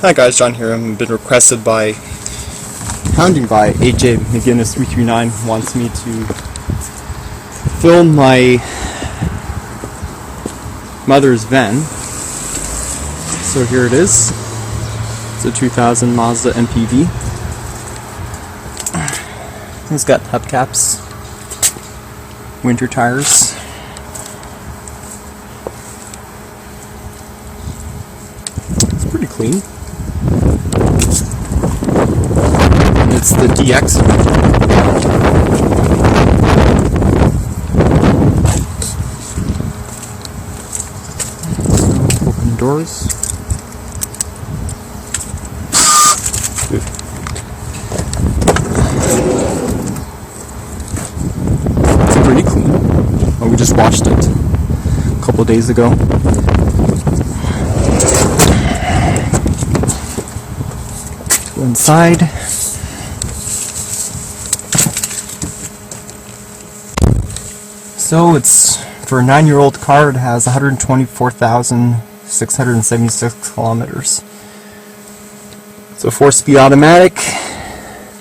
Hi guys, John here. I've been requested by AJ McGinnis 339 wants me to film my mother's van. So here it is. It's a 2000 Mazda MPV. It's got hubcaps, winter tires. It's pretty clean. It's the DX. So, open the doors. Good. It's pretty clean. Oh, we just washed it a couple of days ago. Go inside. So it's, for a 9-year-old car, it has 124,676 kilometers. It's a 4-speed automatic.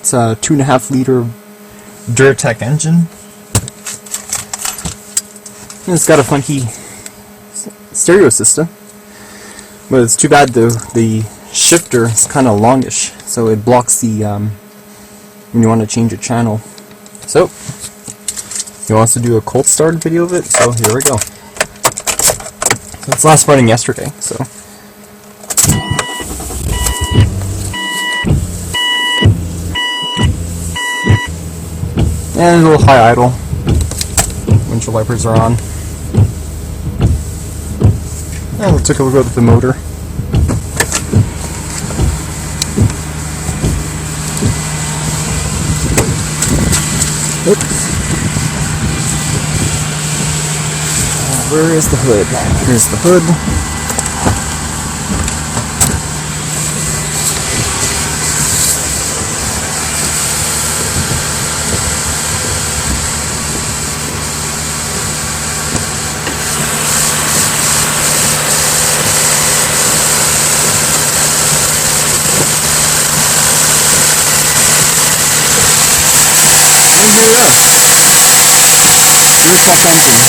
It's a 2.5-liter Duratec engine. And it's got a funky stereo system. But it's too bad the shifter is kind of longish, so it blocks the when you want to change a channel. So he wants to do a cold start video of it, so here we go. It's last running yesterday, so. And a little high idle. Windshield wipers are on. And we'll take a look at the motor. Oops. Where is the hood? Here's the hood. And here we are. Here's that engine.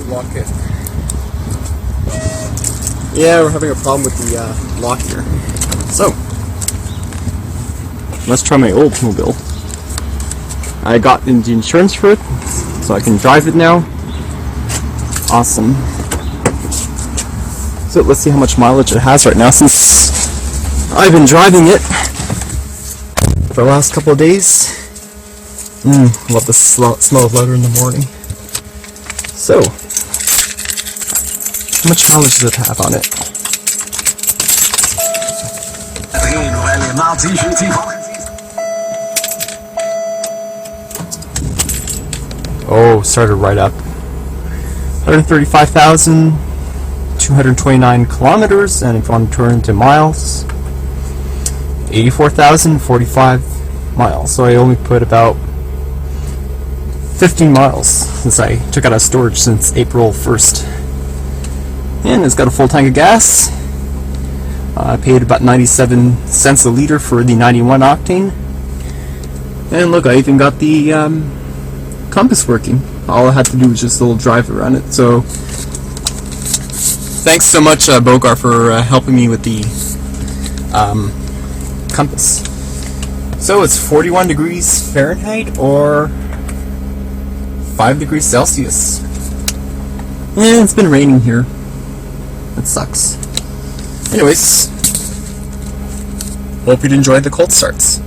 Lock it. Yeah, we're having a problem with the lock here. So, let's try my old mobile. I got the insurance for it, so I can drive it now. Awesome. So let's see how much mileage it has right now, since I've been driving it for the last couple of days. Love the smell of leather in the morning. So, how much mileage does it have on it? Oh, started right up. 135,229 kilometers, and if I'm turning to miles, 84,045 miles. So I only put about 15 miles since I took it out of storage since April 1st. And it's got a full tank of gas. I paid about 97 cents a liter for the 91 octane. And look, I even got the compass working. All I had to do was just a little drive around it. So thanks so much, Bogart, for helping me with the compass. So it's 41 degrees Fahrenheit or 5 degrees Celsius. And it's been raining here. It sucks. Anyways, hope you'd enjoy the cold starts.